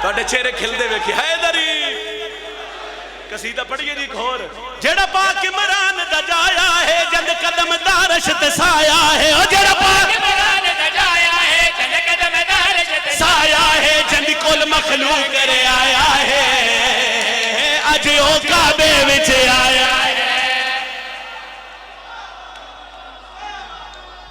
توڑے چہرے کھل دے ویکھی حیدری قصیدہ پڑھئے جی گھور جڑا پاک عمران دا جایا ہے جند قدم دارش تسایا ہے جڑا پاک عمران دا جایا ہے جند قدم دارش تسایا ہے جند کل مخلوق کرے آیا ہے اج او کعبے وچ آیا ہے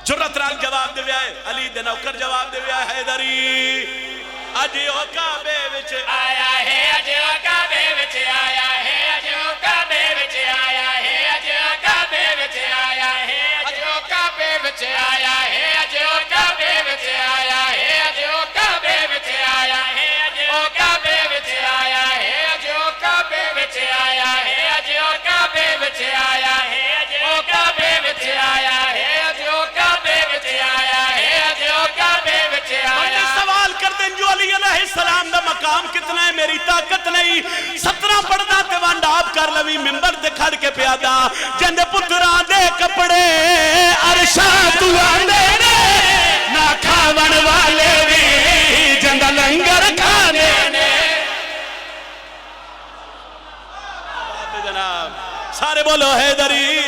جرت رال جواب دے ویا ہے علی دے نوکر جواب دے ویا ہے حیدری اج او کعبے وچ آیا ہے اج او کعبے وچ آیا ہے اج او کعبے وچ آیا ہے اج او کعبے وچ آیا ہے اج او کعبے وچ آیا ہے اج او کعبے وچ آیا ہے اج او کعبے وچ آیا ہے اج او کعبے وچ آیا ہے اج او کعبے وچ آیا ہے اج او کعبے وچ آیا ہے اج او کعبے وچ آیا ہے اج او کعبے وچ آیا ہے اج او کعبے وچ آیا سوال کر دیں جو علی علیہ السلام دا مقام کتنا ہے میری طاقت نہیں 17 پڑھنا تے وانڈ آپ کر لوی ممبر دے کھڑ کے پیادا جند پتران دے کپڑے عرشا تو آندے نے نا کھاون والے بھی جند لنگر کھانے نے جناب سارے بولو حیدری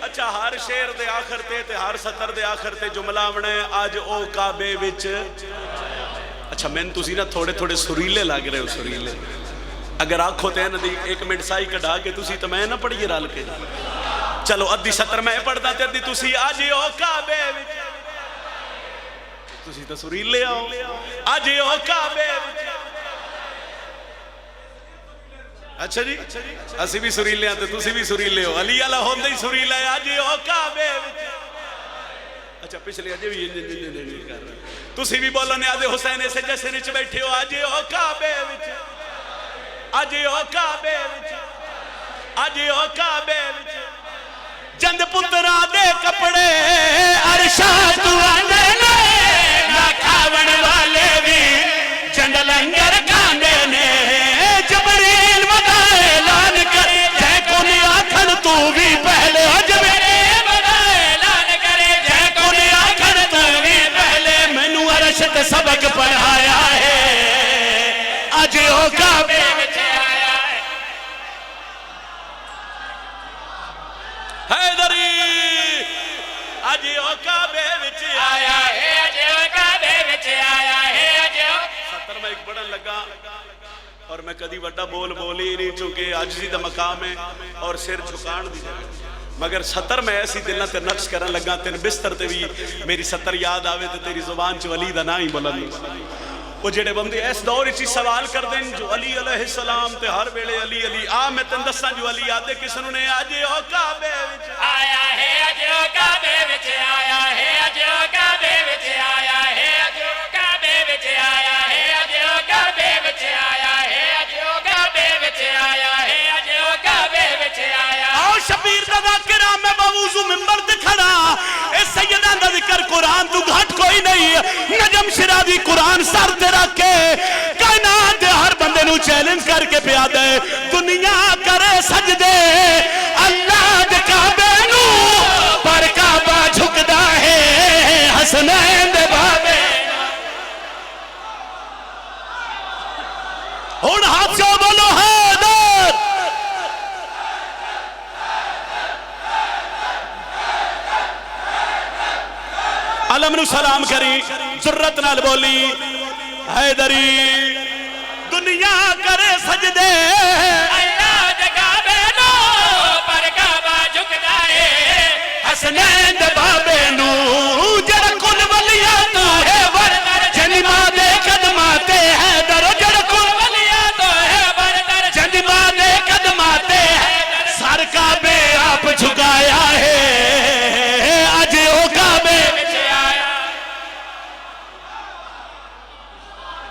اچھا ہر شیر دے آخر تے ہر سطر دے آخر تے جملہ بنے آج او کعبے وچ اچھا میں تسی نا تھوڑے تھوڑے سریلے لگ رہے ہو سریلے اگر آنکھوں تے نا دی 1 منٹ سائی کڑھا کے تسی تو میں نہ پڑھئے رال کے چلو ادھی سطر میں پڑھدا تے ادھی تسی آج او کعبے وچ تسی تو سریلے آؤ آج او کعبے وچ اچھا جی اسی بھی سریلے ہیں تو تسی بھی سریلے ہو علی اللہ ہوندے ہی سریلے ہیں آج او کعبے وچ اچھا پچھلے آجے بھی نہیں کر رہے تسی بھی بولو نے آدھے حسین سے جیسے نچ بیٹھے ہو آج او کعبے وچ آج او کعبے وچ آج او کعبے وچ جند پترا دے کپڑے عرشا تو آندے نے نا کھاون والے بھی جند لنگر کھاندے نے جبریل ودا اعلان کر جے کونی آکھن تو بھی پہلے جبریل ودا اعلان کرے جے کونی آکھن تو بھی پہلے مینوں عرش تے سبق پڑھایا ہے اج او کعبے وچ آیا ہے حیدری اج او کعبے وچ آیا ہے اج او کعبے وچ آیا ہے اج او 70 میں ایک بڑا لگا اور میں کدی وڈا بول بولی نہیں چونکہ عاجزی دا مقام ہے اور سر جھکان دی جگہ مگر 70 میں ایسی دلنا تے نقش کرن لگا تین بستر تے بھی میری 70 یاد آوے تے تیری زبان چ ولی دا نا ہی بلند وہ جڑے بندے اس دور وچ سوال کر دین جو علی علیہ السلام تے ہر ویلے علی علی میں تن دساں جو علی آدے کس نے اج او کعبے وچ آیا ہے اج او کعبے وچ آیا ہے اج او کعبے وچ آیا ہے اج او کعبے وچ آیا ہے اج او کعبے وچ آیا ہے اج او کعبے وچ آیا ہے اج او کعبے وچ آیا او شبیر دا ذکر میں بوضو منبر تے کھڑا اے سیداں دا ذکر قرآن تو گھٹ کوئی نہیں نجم شرابی قرآن سر تے رکھ کے کائنات دے ہر بندے نو چیلنج کر کے پیا دے دنیا کرے سجدے اللہ دے کعبے نو پر کعبہ جھکدا ہے حسنین دے بابے ہن ہاتھ سے بولو حیدر علم نو سلام کری جرت نال بولی حیدری دنیا کرے سجدے